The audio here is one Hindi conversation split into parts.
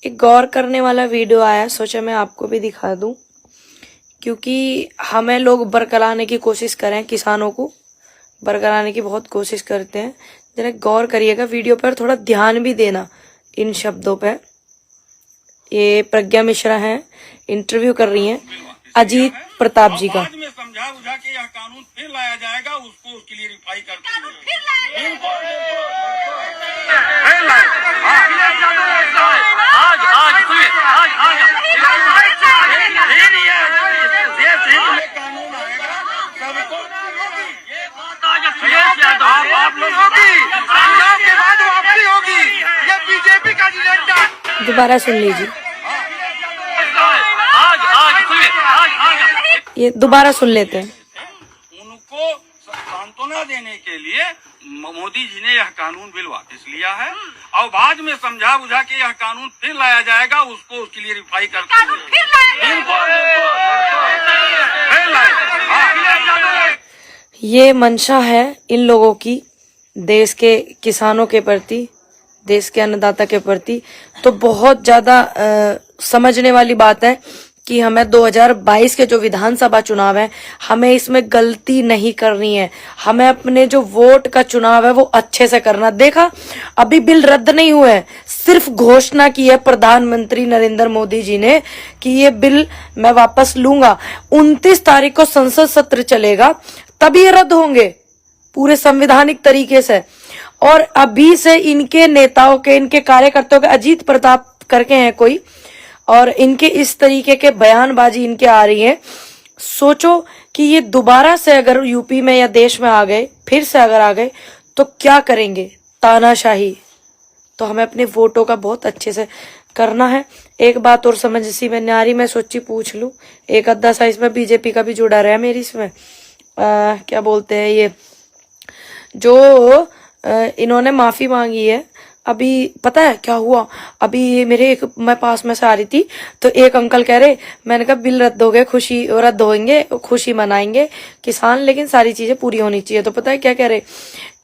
एक गौर करने वाला वीडियो आया, सोचा मैं आपको भी दिखा दूं, क्योंकि हमें लोग बरकराने की कोशिश करें, किसानों को बरकराने की बहुत कोशिश करते हैं। जरा गौर करिएगा वीडियो पर, थोड़ा ध्यान भी देना इन शब्दों पे। ये प्रज्ञा मिश्रा हैं, इंटरव्यू कर रही हैं अजीत प्रताप जी का। बाद में समझा बुझा के यह कानून फिर लाया जाएगा, उसको क्लियरिफाई करते हुए कानून आएगा सबको। आप लोग होगी पंजाब के बाद वापसी होगी, ये बीजेपी का एजेंडा। दोबारा सुन लीजिए, ये दोबारा सुन लेते हैं। उनको सांत्वना देने के लिए मोदी जी ने यह कानून बिल वापस लिया है और बाद में समझा बुझा के यह कानून फिर लाया जाएगा, उसको क्लियरिफाई करते हुए ये मंशा है इन लोगों की देश के किसानों के प्रति, देश के अन्नदाता के प्रति। तो बहुत ज्यादा समझने वाली बात है कि हमें 2022 के जो विधानसभा चुनाव है, हमें इसमें गलती नहीं करनी है। हमें अपने जो वोट का चुनाव है वो अच्छे से करना। देखा, अभी बिल रद्द नहीं हुए हैं, सिर्फ घोषणा की है प्रधानमंत्री नरेंद्र मोदी जी ने कि ये बिल मैं वापस लूंगा। 29 तारीख को संसद सत्र चलेगा, तभी ये रद्द होंगे पूरे संवैधानिक तरीके से। और अभी से इनके नेताओं के, इनके कार्यकर्ताओं के, अजीत प्रताप करके हैं कोई, और इनके इस तरीके के बयानबाजी इनके आ रही है। सोचो कि ये दोबारा से अगर यूपी में या देश में आ गए, फिर से अगर आ गए, तो क्या करेंगे? तानाशाही। तो हमें अपने वोटों का बहुत अच्छे से करना है। एक बात और समझ सी में नारी, मैं सोची पूछ लूं, एक अद्धा सा इसमें बीजेपी का भी जुड़ा रहा है मेरी इसमें। क्या बोलते हैं ये जो इन्होंने माफी मांगी है, अभी पता है क्या हुआ? अभी मेरे एक, मैं पास में से आ रही थी तो एक अंकल कह रहे, मैंने कहा बिल रद्द हो गए, खुशी रद्द होंगे, खुशी मनाएंगे किसान, लेकिन सारी चीजें पूरी होनी चाहिए। तो पता है क्या कह रहे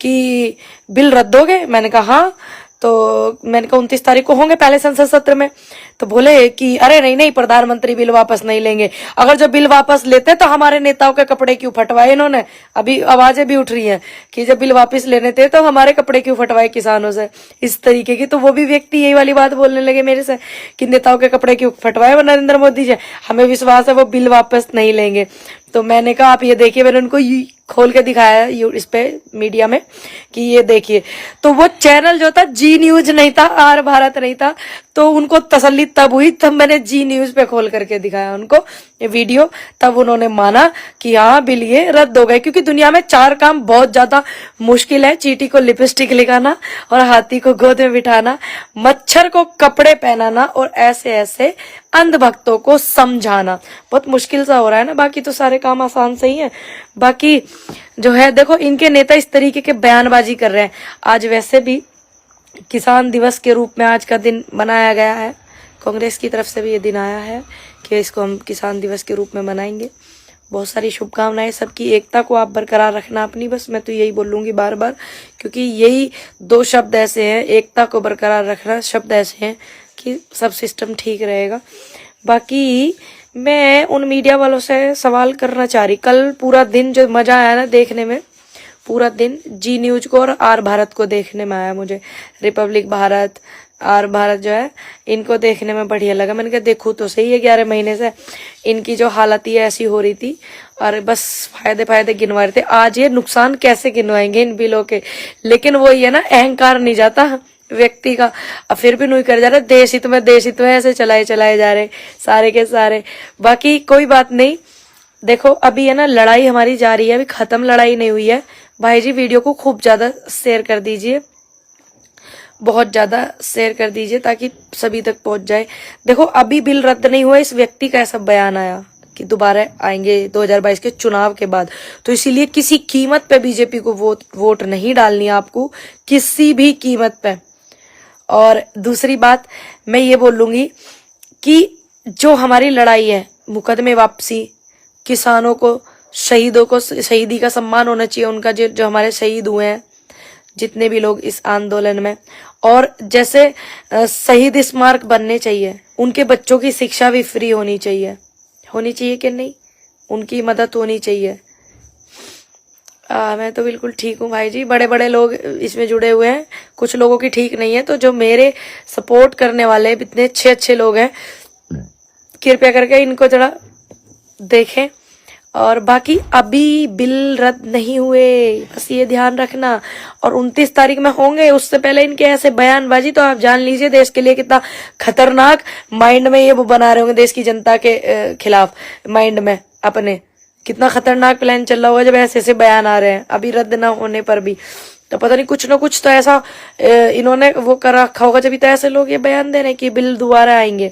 कि बिल रद्द हो गए? मैंने कहा हाँ। तो मैंने कहा 29 तारीख को होंगे पहले संसद सत्र में। तो बोले कि अरे नहीं नहीं, प्रधानमंत्री बिल वापस नहीं लेंगे। अगर जो बिल वापस लेते तो हमारे नेताओं के कपड़े क्यों फटवाए इन्होंने? अभी आवाजें भी उठ रही हैं कि जब बिल वापस लेने थे तो हमारे कपड़े क्यों फटवाए किसानों से, इस तरीके की। तो वो भी व्यक्ति यही वाली बात बोलने लगे मेरे से कि नेताओं के कपड़े क्यों फटवाए नरेंद्र मोदी जी, हमें विश्वास है वो बिल वापस नहीं लेंगे। तो मैंने कहा आप ये देखिए, मैंने उनको खोल के दिखाया इस पे मीडिया में कि ये देखिए। तो वो चैनल जो था जी न्यूज नहीं था, आर भारत नहीं था। तो उनको तसल्ली तब हुई, तब मैंने जी न्यूज पे खोल करके दिखाया उनको ये वीडियो। तब उन्होंने माना कि हाँ बिल ये रद्द हो गए। क्योंकि दुनिया में 4 काम बहुत ज्यादा मुश्किल है: चींटी को लिपस्टिक लगाना, और हाथी को गोद में बिठाना, मच्छर को कपड़े पहनाना, और ऐसे ऐसे अंधभक्तों को समझाना। बहुत मुश्किल सा हो रहा है ना, बाकी तो सारे काम आसान से ही है। बाकी जो है देखो, इनके नेता इस तरीके के बयानबाजी कर रहे हैं। आज वैसे भी किसान दिवस के रूप में आज का दिन मनाया गया है, कांग्रेस की तरफ से भी ये दिन आया है कि इसको हम किसान दिवस के रूप में मनाएंगे। बहुत सारी शुभकामनाएं, सबकी एकता को आप बरकरार रखना अपनी, बस मैं तो यही बोलूंगी बार बार, क्योंकि यही 2 शब्द ऐसे हैं, एकता को बरकरार रखना शब्द ऐसे हैं कि सब सिस्टम ठीक रहेगा। बाकी मैं उन मीडिया वालों से सवाल करना चाह रही, कल पूरा दिन जो मजा आया ना देखने में, पूरा दिन जी न्यूज को और आर भारत को देखने में आया मुझे। रिपब्लिक भारत, आर भारत जो है, इनको देखने में बढ़िया लगा। मैंने कहा देखूं तो सही है, 11 महीने से इनकी जो हालत ही ऐसी हो रही थी और बस फायदे गिनवा रहे थे। आज ये नुकसान कैसे गिनवाएंगे इन बिलों के? लेकिन वो ये ना, अहंकार नहीं जाता व्यक्ति का, अब फिर भी नहीं कर जा रहे, देश हित में ऐसे चलाए जा रहे सारे के सारे। बाकी कोई बात नहीं, देखो अभी है ना, लड़ाई हमारी जारी है, अभी खत्म लड़ाई नहीं हुई है। भाई जी वीडियो को खूब ज्यादा शेयर कर दीजिए, बहुत ज्यादा शेयर कर दीजिए ताकि सभी तक पहुंच जाए। देखो अभी बिल रद्द नहीं हुआ, इस व्यक्ति का ऐसा बयान आया कि दोबारा आएंगे 2022 के चुनाव के बाद, तो इसीलिए किसी कीमत पे बीजेपी को वोट नहीं डालनी है आपको, किसी भी कीमत पे। और दूसरी बात मैं ये बोलूंगी कि जो हमारी लड़ाई है, मुकदमे वापसी, किसानों को, शहीदों को शहीदी का सम्मान होना चाहिए उनका, जो हमारे शहीद हुए हैं, जितने भी लोग इस आंदोलन में। और जैसे शहीद स्मारक बनने चाहिए, उनके बच्चों की शिक्षा भी फ्री होनी चाहिए कि नहीं, उनकी मदद होनी चाहिए। मैं तो बिल्कुल ठीक हूँ भाई जी। बड़े बड़े लोग इसमें जुड़े हुए हैं, कुछ लोगों की ठीक नहीं है, तो जो मेरे सपोर्ट करने वाले इतने अच्छे अच्छे लोग हैं, कृपया करके इनको जरा देखें। और बाकी अभी बिल रद्द नहीं हुए, बस ये ध्यान रखना। और 29 तारीख में होंगे, उससे पहले इनके ऐसे बयानबाजी तो आप जान लीजिए देश के लिए कितना खतरनाक माइंड में ये वो बना रहे होंगे, देश की जनता के खिलाफ माइंड में अपने कितना खतरनाक प्लान चल रहा होगा जब ऐसे ऐसे बयान आ रहे हैं अभी रद्द ना होने पर भी। तो पता नहीं कुछ ना कुछ तो ऐसा इन्होंने वो कर रखा होगा, जब तो ऐसे लोग ये बयान दे रहे हैं कि बिल दोबारा आएंगे।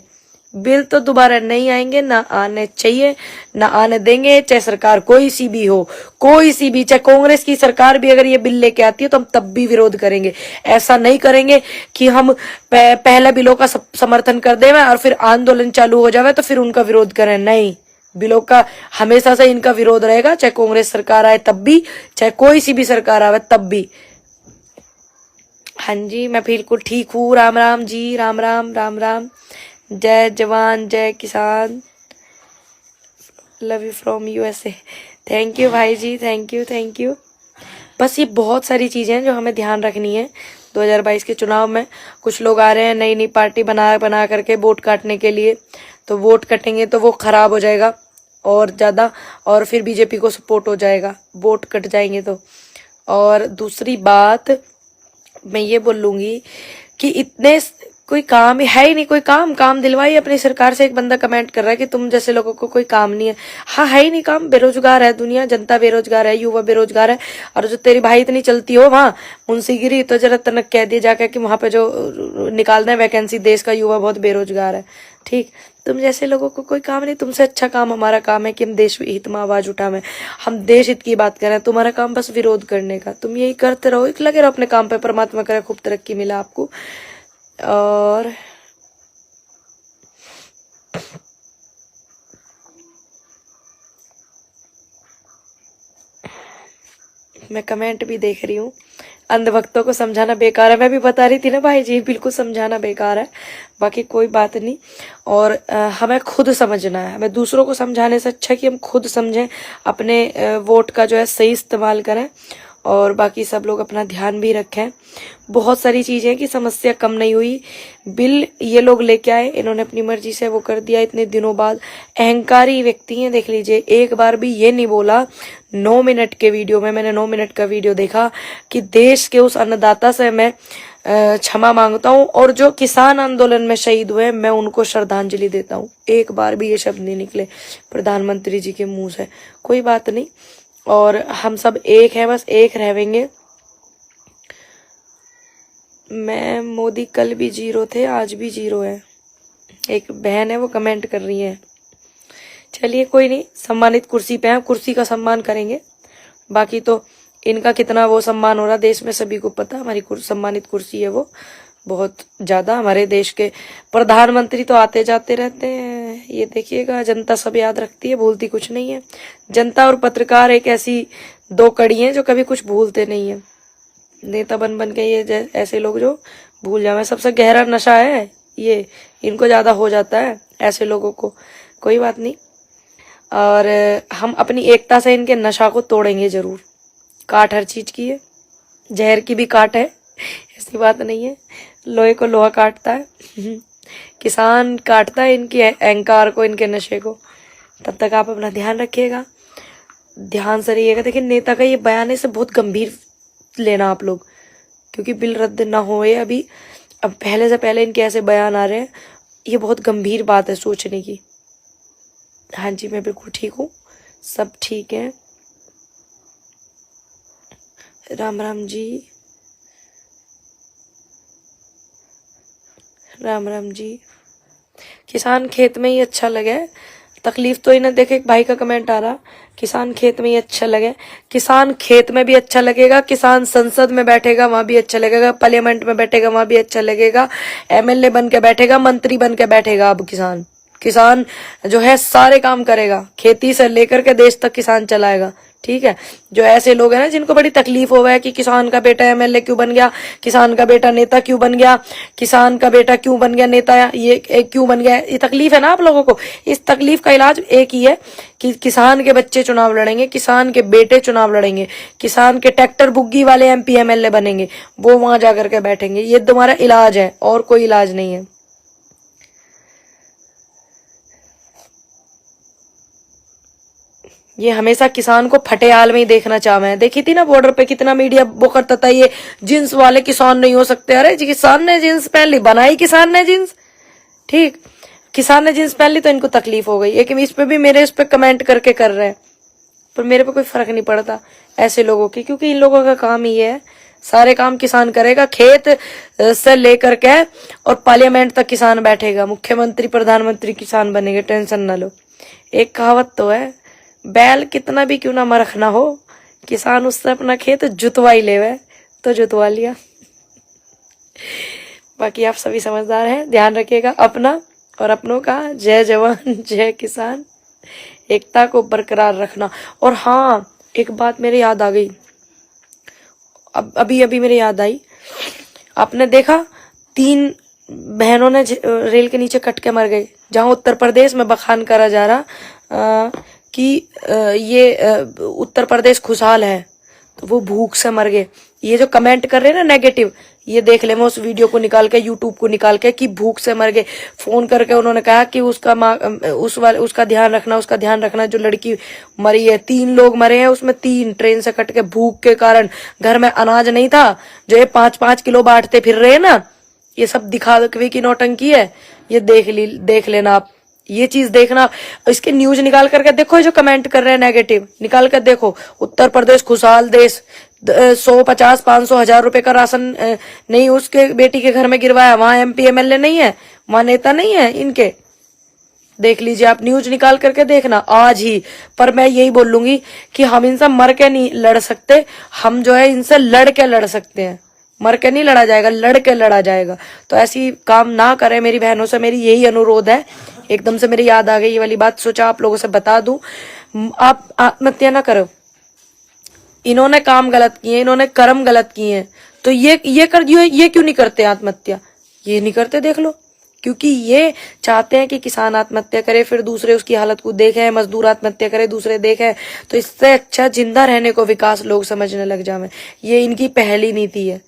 बिल तो दोबारा नहीं आएंगे, ना आने चाहिए, ना आने देंगे, चाहे सरकार कोई सी भी हो, कोई सी भी, चाहे कांग्रेस की सरकार भी अगर ये बिल लेके आती है तो हम तब भी विरोध करेंगे। ऐसा नहीं करेंगे कि हम पहले बिलों का समर्थन कर दें और फिर आंदोलन चालू हो जाए तो फिर उनका विरोध करें। नहीं, बिलों का हमेशा से इनका विरोध रहेगा, चाहे कांग्रेस सरकार आए तब भी, चाहे कोई सी भी सरकार आवे तब भी। हाँ जी, मैं बिल्कुल ठीक हूँ। राम राम जी, राम राम, राम राम। जय जवान जय किसान, love you from USA. Thank you भाई जी, थैंक यू थैंक यू। बस ये बहुत सारी चीजें हैं जो हमें ध्यान रखनी है 2022 के चुनाव में। कुछ लोग आ रहे हैं नई नई पार्टी बना करके वोट काटने के लिए, तो वोट कटेंगे तो वो खराब हो जाएगा और ज्यादा, और फिर बीजेपी को सपोर्ट हो जाएगा वोट कट जाएंगे तो। और दूसरी बात मैं ये बोलूंगी कि इतने कोई काम है ही नहीं, कोई काम दिलवाई अपनी सरकार से। एक बंदा कमेंट कर रहा है कि तुम जैसे लोगों को कोई काम नहीं है। हाँ, है ही नहीं काम, बेरोजगार है दुनिया, जनता बेरोजगार है, युवा बेरोजगार है। और जो तेरी भाई इतनी चलती हो वहाँ मुंशीगिरी, तो जरा तनक कह दिया जाकर कि वहां पे जो निकालना है वैकेंसी, देश का युवा बहुत बेरोजगार है। ठीक, तुम जैसे लोगों को कोई काम नहीं, तुमसे अच्छा काम हमारा काम है कि हम देश हित में आवाज उठावें, हम देश हित की बात करें। तुम्हारा काम बस विरोध करने का, तुम यही करते रहो, लगे रहो अपने काम पे। परमात्मा करे खूब तरक्की मिला आपको। और मैं कमेंट भी देख रही हूँ, अंधभक्तों को समझाना बेकार है। मैं भी बता रही थी ना भाई जी, बिल्कुल समझाना बेकार है, बाकी कोई बात नहीं। और हमें खुद समझना है, हमें दूसरों को समझाने से अच्छा कि हम खुद समझें, अपने वोट का जो है सही इस्तेमाल करें। और बाकी सब लोग अपना ध्यान भी रखें। बहुत सारी चीजें कि समस्या कम नहीं हुई। बिल ये लोग लेके आए, इन्होंने अपनी मर्जी से वो कर दिया इतने दिनों बाद। अहंकारी व्यक्ति हैं, देख लीजिए, एक बार भी ये नहीं बोला 9 मिनट के वीडियो में, मैंने 9 मिनट का वीडियो देखा, कि देश के उस अन्नदाता से मैं क्षमा मांगता हूँ और जो किसान आंदोलन में शहीद हुए मैं उनको श्रद्धांजलि देता हूँ। एक बार भी ये शब्द नहीं निकले प्रधानमंत्री जी के मुंह से। कोई बात नहीं, और हम सब एक है, बस एक रहेंगे। मैं मोदी कल भी 0 थे, आज भी 0 है। एक बहन है वो कमेंट कर रही है। चलिए कोई नहीं, सम्मानित कुर्सी पे हैं, कुर्सी का सम्मान करेंगे। बाकी तो इनका कितना वो सम्मान हो रहा देश में सभी को पता। हमारी सम्मानित कुर्सी है वो बहुत ज्यादा। हमारे देश के प्रधानमंत्री तो आते जाते रहते हैं, ये देखिएगा। जनता सब याद रखती है, भूलती कुछ नहीं है। जनता और पत्रकार एक ऐसी 2 कड़ी हैं जो कभी कुछ भूलते नहीं है। नेता बन के ये ऐसे लोग जो भूल जावे, सबसे गहरा नशा है ये, इनको ज्यादा हो जाता है ऐसे लोगों को। कोई बात नहीं, और हम अपनी एकता से इनके नशा को तोड़ेंगे जरूर। काट हर चीज की है, जहर की भी काट है, ऐसी बात नहीं है। लोहे को लोहा काटता है, किसान काटता है इनकी अहंकार को, इनके नशे को। तब तक आप अपना ध्यान रखिएगा, ध्यान से रहिएगा। देखिए, नेता का ये बयान है, इसे बहुत गंभीर लेना आप लोग, क्योंकि बिल रद्द ना होए अभी, अब पहले से पहले इनके ऐसे बयान आ रहे हैं, ये बहुत गंभीर बात है सोचने की। हाँ जी, मैं बिल्कुल ठीक हूँ, सब ठीक है। राम राम जी, राम राम जी। किसान खेत में ही अच्छा लगे, तकलीफ तो इन्हें। देखे, एक भाई का कमेंट आ रहा, किसान खेत में ही अच्छा लगे। किसान खेत में भी अच्छा लगेगा, किसान संसद में बैठेगा वहां भी अच्छा लगेगा, पार्लियामेंट में बैठेगा वहां भी अच्छा लगेगा, एमएलए बन के बैठेगा, मंत्री बन के बैठेगा। अब किसान जो है सारे काम करेगा, खेती से लेकर के देश तक किसान चलाएगा। ठीक है, जो ऐसे लोग हैं ना जिनको बड़ी तकलीफ हो है कि किसान का बेटा एमएलए क्यों बन गया, किसान का बेटा नेता क्यों बन गया, किसान का बेटा क्यों बन गया नेता, ये क्यों बन गया, ये तकलीफ है ना आप लोगों को। इस तकलीफ का इलाज एक ही है कि किसान के बच्चे चुनाव लड़ेंगे, किसान के बेटे चुनाव लड़ेंगे, किसान के ट्रैक्टर बुग्गी वाले एमपी एमएलए बनेंगे, वो वहां जाकर के बैठेंगे। ये तुम्हारा इलाज है और कोई इलाज नहीं है। ये हमेशा किसान को फटे हाल में ही देखना चाहते हैं। देखी थी ना बॉर्डर पे कितना मीडिया वो करता था, ये जींस वाले किसान नहीं हो सकते। अरे जी किसान ने जींस पहन ली, बनाई किसान ने जींस, ठीक, किसान ने जींस पहन ली तो इनको तकलीफ हो गई। लेकिन इस पे भी मेरे इस पे कमेंट करके कर रहे हैं, पर मेरे पे कोई फर्क नहीं पड़ता ऐसे लोगों की, क्योंकि इन लोगों का काम ही है, सारे काम किसान करेगा। खेत से लेकर के और पार्लियामेंट तक किसान बैठेगा, मुख्यमंत्री प्रधानमंत्री किसान बनेंगे, टेंशन न लो। एक कहावत तो है, बैल कितना भी क्यों ना मरख ना हो, किसान उससे अपना खेत जुतवा ही लेवे, तो जुतवा लिया। बाकी आप सभी समझदार हैं, ध्यान रखिएगा अपना और अपनों का। जय जवान जय किसान, एकता को बरकरार रखना। और हाँ, एक बात मेरे याद आ गई, अभी मेरे याद आई, आपने देखा 3 बहनों ने रेल के नीचे कट के मर गई, जहां उत्तर प्रदेश में बखान करा जा रहा कि ये उत्तर प्रदेश खुशहाल है, तो वो भूख से मर गए। ये जो कमेंट कर रहे हैं ना नेगेटिव, ये देख ले मैं उस वीडियो को निकाल के यूट्यूब को निकाल के कि भूख से मर गए। फोन करके उन्होंने कहा कि उसका ध्यान रखना, उसका ध्यान रखना, जो लड़की मरी है। 3 लोग मरे हैं उसमें, 3 ट्रेन से कट के भूख के कारण। घर में अनाज नहीं था, जो ये 5-5 किलो बांटते फिर रहे ना, ये सब दिखावे की नौटंकी है। ये देख लेना आप, ये चीज देखना। इसके न्यूज निकाल करके देखो, जो कमेंट कर रहे हैं नेगेटिव, निकाल कर देखो। उत्तर प्रदेश खुशहाल देश, 100, 50, 500, 1000 रुपए का राशन नहीं उसके बेटी के घर में गिरवाया, वहां एमपी एमएलए नहीं है, वहां नेता नहीं है इनके। देख लीजिए आप, न्यूज निकाल करके देखना आज ही। पर मैं यही बोलूंगी कि हम इनसे मर के नहीं लड़ सकते, हम जो है इनसे लड़ के लड़ सकते हैं। मर के नहीं लड़ा जाएगा, लड़ के लड़ा जाएगा। तो ऐसी काम ना करें मेरी बहनों से, मेरी यही अनुरोध है। एकदम से मेरी याद आ गई ये वाली बात, सोचा आप लोगों से बता दूं। आप आत्महत्या ना करो, इन्होंने काम गलत किए, इन्होंने कर्म गलत किए हैं, तो ये क्यों नहीं करते आत्महत्या? ये नहीं करते, देख लो, क्योंकि ये चाहते हैं कि किसान आत्महत्या करे, फिर दूसरे उसकी हालत को देखें, मजदूर आत्महत्या करे दूसरे देखें। तो इससे अच्छा जिंदा रहने को विकास लोग समझने लग जाए। ये इनकी पहली नीति है,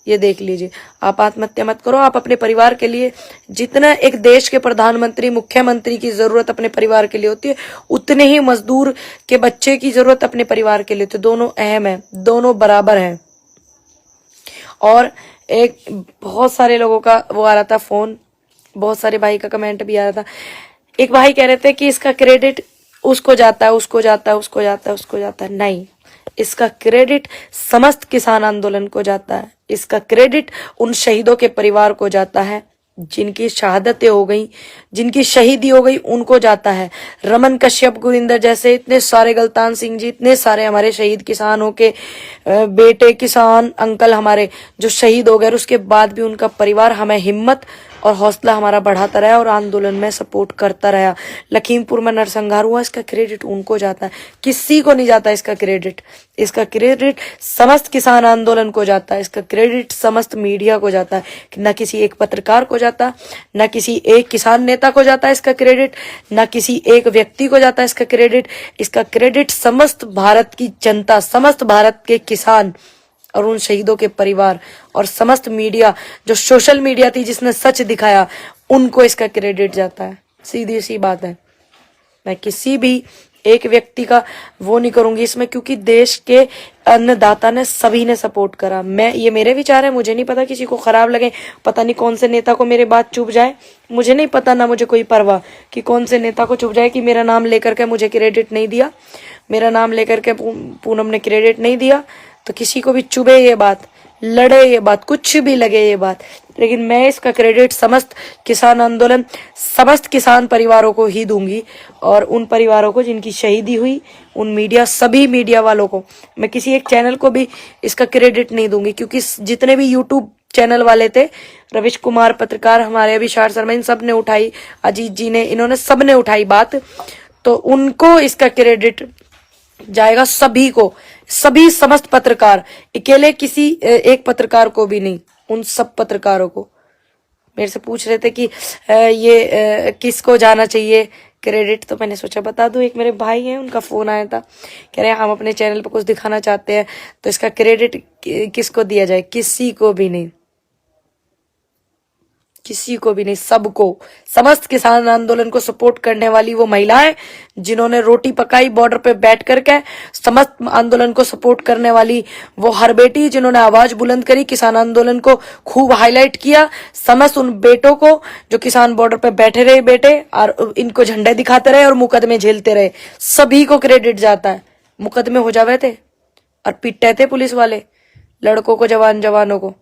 ये देख लीजिए। आप आत्महत्या मत करो, आप अपने परिवार के लिए, जितना एक देश के प्रधानमंत्री मुख्यमंत्री की जरूरत अपने परिवार के लिए होती है, उतने ही मजदूर के बच्चे की जरूरत अपने परिवार के लिए। तो दोनों अहम है, दोनों बराबर हैं। और एक बहुत सारे लोगों का वो आ रहा था फोन, बहुत सारे भाई का कमेंट भी आ रहा था। एक भाई कह रहे थे कि इसका क्रेडिट उसको जाता है, उसको जाता है, उसको जाता है, उसको जाता है। नहीं, इसका क्रेडिट समस्त किसान आंदोलन को जाता है। इसका क्रेडिट उन शहीदों के परिवार को जाता है, जिनकी शहादतें हो गई, जिनकी शहीदी हो गई, उनको जाता है। रमन कश्यप, गुरिंदर जैसे इतने सारे, गलतान सिंह जी, इतने सारे हमारे शहीद किसानों के बेटे, किसान अंकल हमारे जो शहीद हो गए, उसके बाद भी उनका परिवार हमें हिम्मत और हौसला हमारा बढ़ाता रहा और आंदोलन में सपोर्ट करता रहा। लखीमपुर में नरसंहार हुआ, इसका क्रेडिट उनको जाता है, किसी को नहीं जाता इसका क्रेडिट। इसका क्रेडिट समस्त किसान आंदोलन को जाता है, इसका क्रेडिट समस्त मीडिया को जाता है। न किसी एक पत्रकार को जाता, न किसी एक किसान नेता को जाता है इसका क्रेडिट, न किसी एक व्यक्ति को जाता है इसका क्रेडिट। इसका क्रेडिट समस्त भारत की जनता, समस्त भारत के किसान और उन शहीदों के परिवार और समस्त मीडिया, जो सोशल मीडिया थी जिसने सच दिखाया, उनको इसका क्रेडिट जाता है। सीधी सी बात है। मैं किसी भी एक व्यक्ति का वो नहीं करूंगी इसमें, क्योंकि देश के अन्नदाता ने, सभी ने सपोर्ट करा। ये मेरे विचार है, मुझे नहीं पता किसी को खराब लगे, पता नहीं कौन से नेता को मेरी बात चुभ जाए, मुझे नहीं पता, ना मुझे कोई परवाह कि कौन से नेता को चुभ जाए कि मेरा नाम लेकर के मुझे क्रेडिट नहीं दिया, मेरा नाम लेकर के पूनम ने क्रेडिट नहीं दिया। तो किसी को भी चुभे ये बात, लड़े ये बात, कुछ भी लगे ये बात, लेकिन मैं इसका क्रेडिट समस्त किसान आंदोलन, समस्त किसान परिवारों को ही दूंगी। और उन परिवारों को जिनकी शहीदी हुई, उन मीडिया, सभी मीडिया वालों को, मैं किसी एक चैनल को भी इसका क्रेडिट नहीं दूंगी। क्योंकि जितने भी यूट्यूब चैनल वाले थे, रविश कुमार पत्रकार हमारे, अभिषार शर्मा, इन सब ने उठाई, अजीत जी ने, इन्होंने सब ने उठाई बात, तो उनको इसका क्रेडिट जाएगा सभी को, सभी समस्त पत्रकार, अकेले किसी एक पत्रकार को भी नहीं, उन सब पत्रकारों को। मेरे से पूछ रहे थे कि ये किसको जाना चाहिए क्रेडिट, तो मैंने सोचा बता दूं। एक मेरे भाई हैं, उनका फोन आया था, कह रहे हैं हम अपने चैनल पर कुछ दिखाना चाहते हैं, तो इसका क्रेडिट किसको दिया जाए? किसी को भी नहीं, किसी को भी नहीं, सबको। समस्त किसान आंदोलन को सपोर्ट करने वाली वो महिलाएं जिन्होंने रोटी पकाई बॉर्डर पे बैठ करके, समस्त आंदोलन को सपोर्ट करने वाली वो हर बेटी जिन्होंने आवाज बुलंद करी, किसान आंदोलन को खूब हाईलाइट किया, समस्त उन बेटों को जो किसान बॉर्डर पे बैठे रहे बेटे और इनको झंडे दिखाते रहे और मुकदमे झेलते रहे, सभी को क्रेडिट जाता है। मुकदमे हो जावे थे और पिटते थे पुलिस वाले लड़कों को, जवानों को,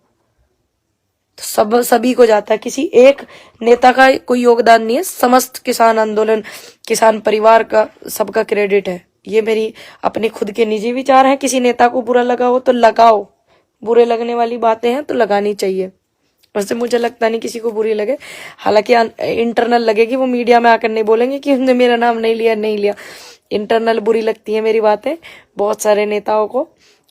तो सभी को जाता है, किसी एक नेता का कोई योगदान नहीं है। समस्त किसान आंदोलन, किसान परिवार का, सबका क्रेडिट है। ये मेरी अपने खुद के निजी विचार हैं। किसी नेता को बुरा लगा हो तो लगाओ, बुरे लगने वाली बातें हैं तो लगानी चाहिए। वैसे मुझे लगता नहीं किसी को बुरी लगे, हालांकि इंटरनल लगेगी, वो मीडिया में आकर नहीं बोलेंगे कि उन्होंने मेरा नाम नहीं लिया। इंटरनल बुरी लगती है मेरी बातें बहुत सारे नेताओं को,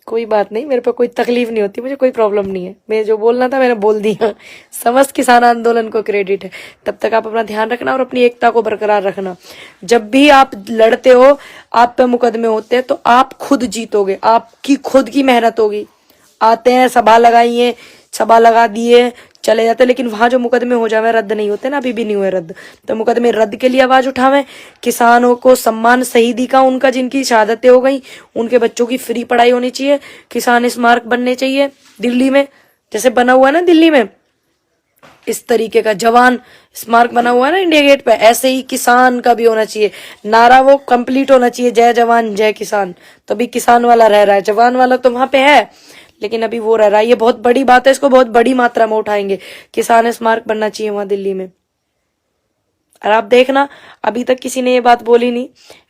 कोई बात नहीं, मेरे पे कोई तकलीफ नहीं होती, मुझे कोई प्रॉब्लम नहीं है। मैं जो बोलना था मैंने बोल दिया। समस्त किसान आंदोलन को क्रेडिट है। तब तक आप अपना ध्यान रखना और अपनी एकता को बरकरार रखना। जब भी आप लड़ते हो, आप पे मुकदमे होते हैं, तो आप खुद जीतोगे, आपकी खुद की मेहनत होगी। आते हैं, सभा लगाइए, सभा लगा दिए, चले जाते, लेकिन वहां जो मुकदमे हो जावे रद्द नहीं होते ना, अभी भी नहीं हुए रद्द, तो मुकदमे रद्द के लिए आवाज उठावें। किसानों को सम्मान शहीदी का उनका, जिनकी शहादतें हो गई, उनके बच्चों की फ्री पढ़ाई होनी चाहिए। किसान स्मारक बनने चाहिए दिल्ली में, जैसे बना हुआ है ना दिल्ली में, इस तरीके का जवान स्मारक बना हुआ है ना इंडिया गेट पे, ऐसे ही किसान का भी होना चाहिए। नारा वो कंप्लीट होना चाहिए, जय जवान जय किसान, तभी किसान वाला रह रहा है। जवान वाला तो वहां पे है, लेकिन अभी वो रह रहा है। ये बहुत बड़ी बात है, इसको बहुत बड़ी मात्रा में उठाएंगे। किसान स्मारक बनना चाहिए वहां दिल्ली में। और आप देखना, अभी तक किसी ने ये बात बोली नहीं।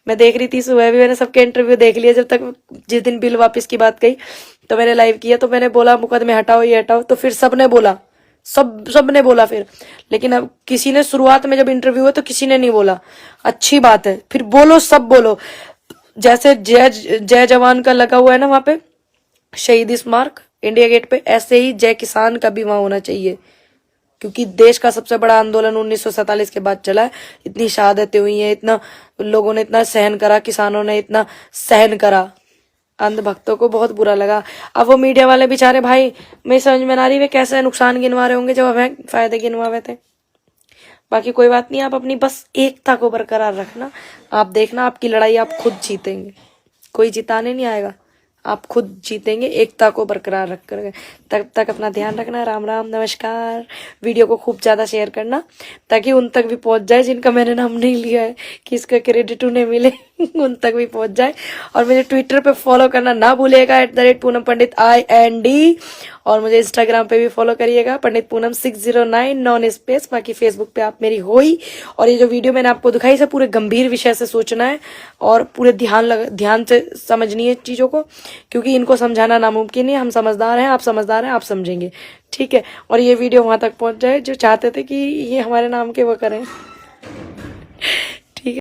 मैं देख रही थी सुबह भी, मैंने सबके इंटरव्यू देख लिया। जब तक जिस दिन बिल वापस की बात कही तो मैंने लाइव किया, तो मैंने बोला मुकदमे हटाओ, ये हटाओ, तो फिर सबने बोला, सबने बोला फिर। लेकिन अब किसी ने शुरुआत में जब इंटरव्यू हुआ तो किसी ने नहीं बोला, अच्छी बात है, फिर बोलो, सब बोलो। जैसे जय जवान का लगा हुआ है ना वहां पे शहीद स्मारक इंडिया गेट पे, ऐसे ही जय किसान का भी वहां होना चाहिए, क्योंकि देश का सबसे बड़ा आंदोलन 1947 के बाद चला है। इतनी शहादतें हुई हैं, इतना लोगों ने इतना सहन करा, किसानों ने इतना सहन करा, अंधभक्तों को बहुत बुरा लगा। अब वो मीडिया वाले बेचारे भाई, मैं समझ में ना रही वे कैसे नुकसान गिनवा रहे होंगे जब हमें फायदे गिनवावे थे। बाकी कोई बात नहीं, आप अपनी बस एकता को बरकरार रखना। आप देखना, आपकी लड़ाई आप खुद जीतेंगे, कोई जिताने नहीं आएगा, आप खुद जीतेंगे एकता को बरकरार रख कर। तब तक अपना ध्यान रखना। राम राम, नमस्कार। वीडियो को खूब ज्यादा शेयर करना ताकि उन तक भी पहुंच जाए जिनका मैंने नाम नहीं लिया है कि इसका क्रेडिट उन्हें मिले। उन तक भी पहुंच जाए। और मुझे ट्विटर पे फॉलो करना ना भूलिएगा, @पूनम पंडित IND, और मुझे इंस्टाग्राम पे भी फॉलो करिएगा, पंडित पूनम 609 नॉन स्पेस। बाकी फेसबुक पे आप मेरी हो ही। और ये जो वीडियो मैंने आपको दिखाई से पूरे गंभीर विषय से सोचना है और पूरे ध्यान से समझनी है चीजों को, क्योंकि इनको समझाना नामुमकिन है। हम समझदार हैं, आप समझदार हैं, आप समझेंगे, ठीक है। और ये वीडियो वहां तक पहुंच जाए जो चाहते थे कि ये हमारे नाम के वो करें।